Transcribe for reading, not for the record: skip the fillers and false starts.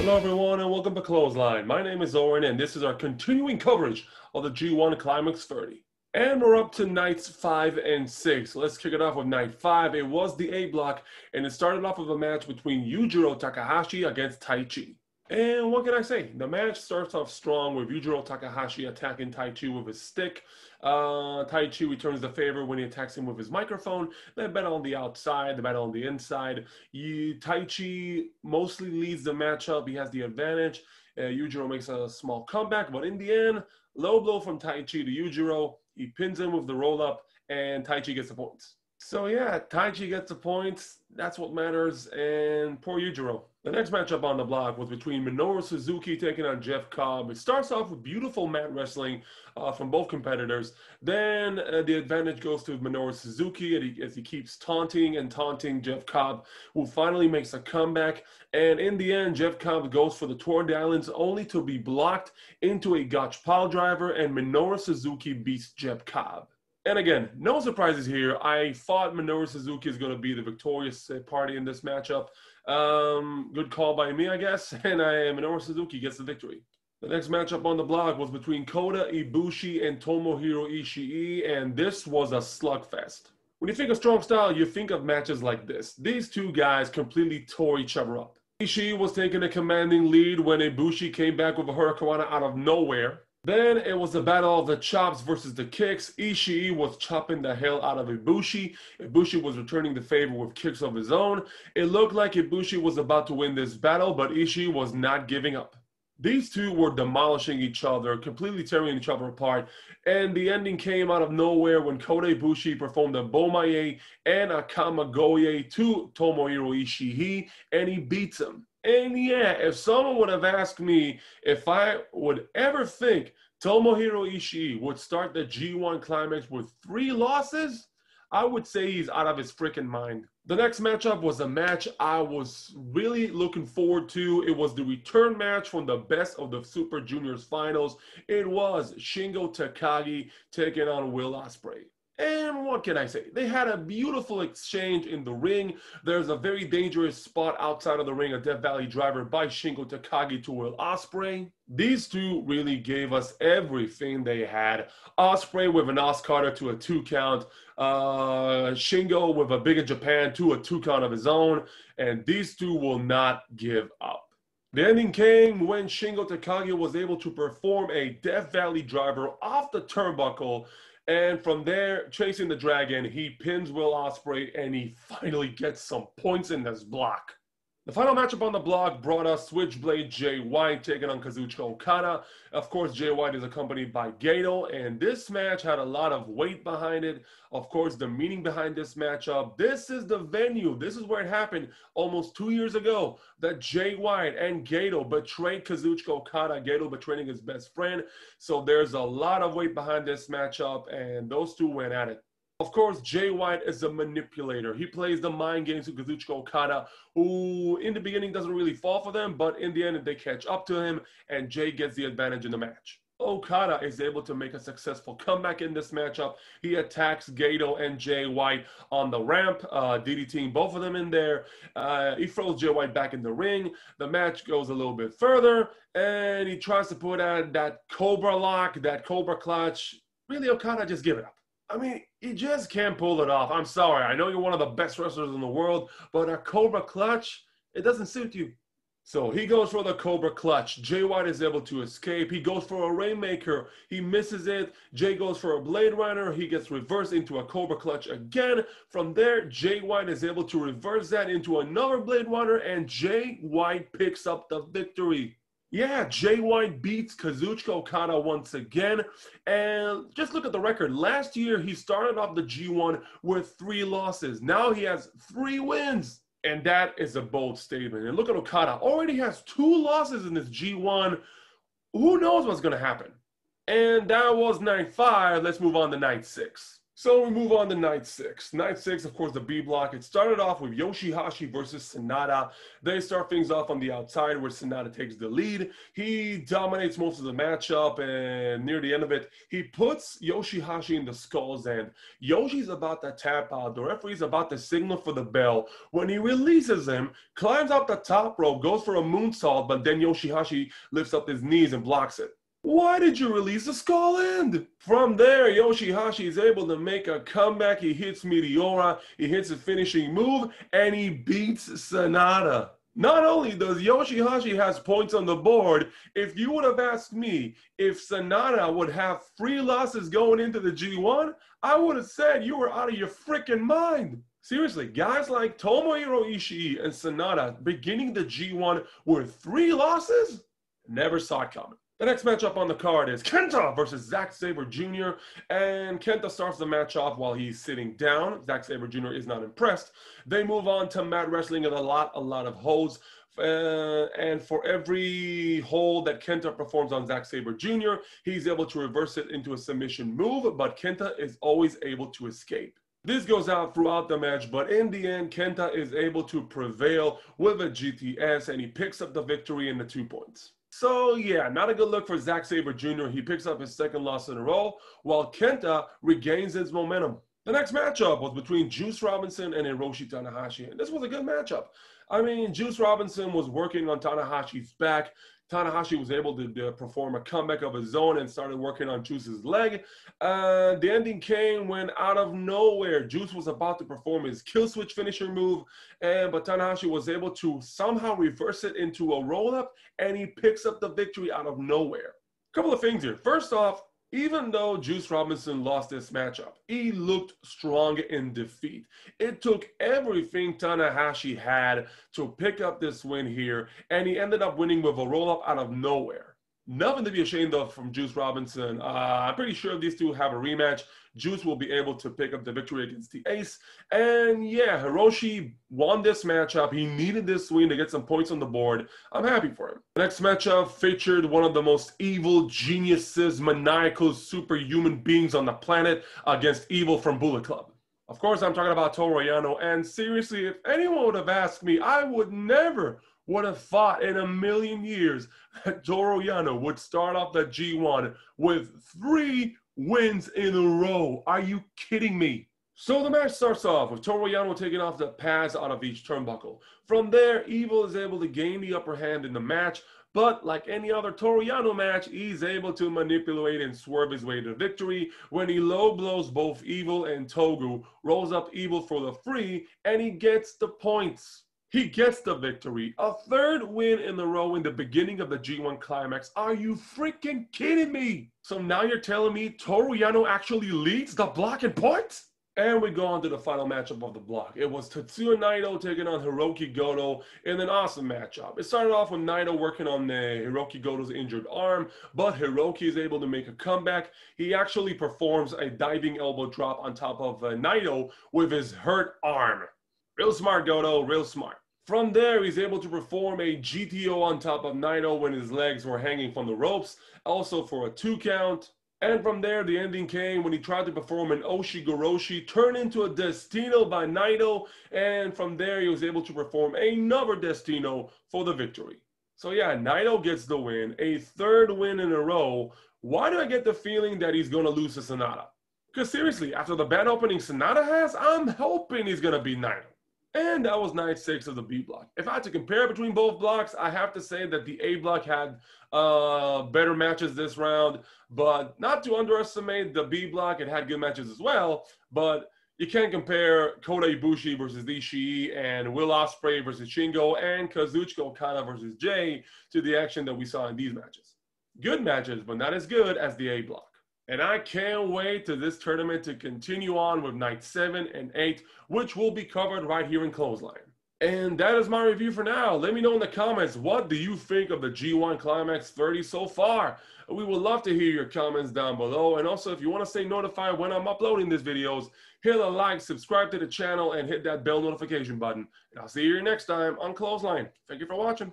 Hello everyone and welcome to Clothesline. My name is Owen and this is our continuing coverage of the G1 Climax 30. And we're up to nights 5 and 6. Let's kick it off with night 5. It was the A block and it started off with a match between Yujiro Takahashi against Taichi. And what can I say? The match starts off strong with Yujiro Takahashi attacking Taichi with his stick. Taichi returns the favor when he attacks him with his microphone. They battle on the outside, they battle on the inside. Taichi mostly leads the matchup. He has the advantage. Yujiro makes a small comeback, but in the end, low blow from Taichi to Yujiro. He pins him with the roll-up, and Taichi gets the points. So yeah, Taichi gets the points. That's what matters, and poor Yujiro. The next matchup on the block was between Minoru Suzuki taking on Jeff Cobb. It starts off with beautiful mat wrestling from both competitors. Then the advantage goes to Minoru Suzuki as he keeps taunting Jeff Cobb, who finally makes a comeback. And in the end, Jeff Cobb goes for the Tour de Islands only to be blocked into a gotch pile driver, and Minoru Suzuki beats Jeff Cobb. And again, no surprises here. I thought Minoru Suzuki is going to be the victorious party in this matchup. Good call by me, I guess. And Minoru Suzuki gets the victory. The next matchup on the block was between Kota Ibushi and Tomohiro Ishii, and this was a slugfest. When you think of strong style, you think of matches like this. These two guys completely tore each other up. Ishii was taking a commanding lead when Ibushi came back with a hurricanrana out of nowhere. Then it was the battle of the chops versus the kicks. Ishii was chopping the hell out of Ibushi. Ibushi was returning the favor with kicks of his own. It looked like Ibushi was about to win this battle, but Ishii was not giving up. These two were demolishing each other, completely tearing each other apart, and the ending came out of nowhere when Kota Ibushi performed a Bomaye and a Kamigoye to Tomohiro Ishii, and he beats him. And yeah, if someone would have asked me if I would ever think Tomohiro Ishii would start the G1 Climax with 3 losses, I would say he's out of his freaking mind. The next matchup was a match I was really looking forward to. It was the return match from the Best of the Super Juniors finals. It was Shingo Takagi taking on Will Ospreay. And what can I say? They had a beautiful exchange in the ring. There's a very dangerous spot outside of the ring, a Death Valley driver by Shingo Takagi to Will Ospreay. These two really gave us everything they had. Ospreay with an Os Carter to a 2 count. Shingo with a Big in Japan to a 2 count of his own. And these two will not give up. The ending came when Shingo Takagi was able to perform a Death Valley driver off the turnbuckle. And from there, chasing the dragon, he pins Will Ospreay, and he finally gets some points in this block. The final matchup on the block brought us Switchblade Jay White taking on Kazuchika Okada. Of course, Jay White is accompanied by Gato, and this match had a lot of weight behind it. Of course, the meaning behind this matchup, this is the venue. This is where it happened almost 2 years ago, that Jay White and Gato betrayed Kazuchika Okada, Gato betraying his best friend. So there's a lot of weight behind this matchup, and those two went at it. Of course, Jay White is a manipulator. He plays the mind games with Kazuchika Okada, who in the beginning doesn't really fall for them, but in the end, they catch up to him, and Jay gets the advantage in the match. Okada is able to make a successful comeback in this matchup. He attacks Gato and Jay White on the ramp, DDTing both of them in there. He throws Jay White back in the ring. The match goes a little bit further, and he tries to put out that Cobra lock, that Cobra clutch. Really, Okada, just give it up. I mean, you just can't pull it off. I'm sorry. I know you're one of the best wrestlers in the world, but a Cobra clutch, it doesn't suit you. So he goes for the Cobra clutch. Jay White is able to escape. He goes for a Rainmaker. He misses it. Jay goes for a Blade Runner. He gets reversed into a Cobra clutch again. From there, Jay White is able to reverse that into another Blade Runner, and Jay White picks up the victory. Yeah, Jay White beats Kazuchika Okada once again. And just look at the record. Last year, he started off the G1 with 3 losses. Now he has 3 wins. And that is a bold statement. And look at Okada. Already has 2 losses in this G1. Who knows what's going to happen? And that was night 5. Let's move on to night 6. So we move on to night 6. Night 6, of course, the B block. It started off with Yoshihashi versus Sanada. They start things off on the outside where Sanada takes the lead. He dominates most of the matchup, and near the end of it, he puts Yoshihashi in the Skull's End. Yoshi's about to tap out. The referee's about to signal for the bell. When he releases him, climbs up the top rope, goes for a moonsault, but then Yoshihashi lifts up his knees and blocks it. Why did you release the Skull End? From there, Yoshihashi is able to make a comeback. He hits Meteora, he hits a finishing move, and he beats Sanada. Not only does Yoshihashi has points on the board, if you would have asked me if Sanada would have 3 losses going into the G1, I would have said you were out of your freaking mind. Seriously, guys like Tomohiro Ishii and Sanada beginning the G1 with 3 losses? Never saw it coming. The next matchup on the card is Kenta versus Zack Sabre Jr. And Kenta starts the match off while he's sitting down. Zack Sabre Jr. is not impressed. They move on to mat wrestling and a lot of holds. And for every hold that Kenta performs on Zack Sabre Jr., he's able to reverse it into a submission move, but Kenta is always able to escape. This goes out throughout the match, but in the end, Kenta is able to prevail with a GTS, and he picks up the victory in the 2 points. So yeah, not a good look for Zack Sabre Jr. He picks up his 2nd loss in a row, while Kenta regains his momentum. The next matchup was between Juice Robinson and Hiroshi Tanahashi, and this was a good matchup. I mean, Juice Robinson was working on Tanahashi's back. Tanahashi was able to perform a comeback of his own and started working on Juice's leg. The ending came when, out of nowhere, Juice was about to perform his kill switch finisher move, but Tanahashi was able to somehow reverse it into a roll-up, and he picks up the victory out of nowhere. A couple of things here. First off, even though Juice Robinson lost this matchup, he looked strong in defeat. It took everything Tanahashi had to pick up this win here, and he ended up winning with a roll-up out of nowhere. Nothing to be ashamed of from Juice Robinson. I'm pretty sure if these two have a rematch, Juice will be able to pick up the victory against the Ace. And yeah, Hiroshi won this matchup. He needed this win to get some points on the board. I'm happy for him. The next matchup featured one of the most evil geniuses, maniacal, superhuman beings on the planet against Evil from Bullet Club. Of course, I'm talking about Toru Yano. And seriously, if anyone would have asked me, I would have thought in a million years that Toru Yano would start off the G1 with 3 wins in a row. Are you kidding me? So the match starts off with Toru Yano taking off the pads out of each turnbuckle. From there, Evil is able to gain the upper hand in the match, but like any other Toru Yano match, he's able to manipulate and swerve his way to victory when he low blows both Evil and Togu, rolls up Evil for the free, and he gets the points. He gets the victory. A 3rd win in a row in the beginning of the G1 Climax. Are you freaking kidding me? So now you're telling me Toru Yano actually leads the block in points? And we go on to the final matchup of the block. It was Tetsuya Naito taking on Hiroki Goto in an awesome matchup. It started off with Naito working on Hiroki Goto's injured arm, but Hiroki is able to make a comeback. He actually performs a diving elbow drop on top of Naito with his hurt arm. Real smart, Goto, real smart. From there, he's able to perform a GTO on top of Naito when his legs were hanging from the ropes, also for a 2 count. And from there, the ending came when he tried to perform an Oshigoroshi, turned into a Destino by Naito, and from there, he was able to perform another Destino for the victory. So yeah, Naito gets the win, a 3rd win in a row. Why do I get the feeling that he's going to lose to Sanada? Because seriously, after the bad opening Sanada has, I'm hoping he's going to beat Naito. And that was night 6 of the B block. If I had to compare between both blocks, I have to say that the A block had better matches this round, but not to underestimate the B block. It had good matches as well, but you can't compare Kota Ibushi versus Ishii and Will Ospreay versus Shingo and Kazuchika Okada versus Jay to the action that we saw in these matches. Good matches, but not as good as the A block. And I can't wait to this tournament to continue on with night 7 and 8, which will be covered right here in Clothesline. And that is my review for now. Let me know in the comments, what do you think of the G1 Climax 30 so far? We would love to hear your comments down below. And also, if you want to stay notified when I'm uploading these videos, hit a like, subscribe to the channel, and hit that bell notification button. And I'll see you here next time on Clothesline. Thank you for watching.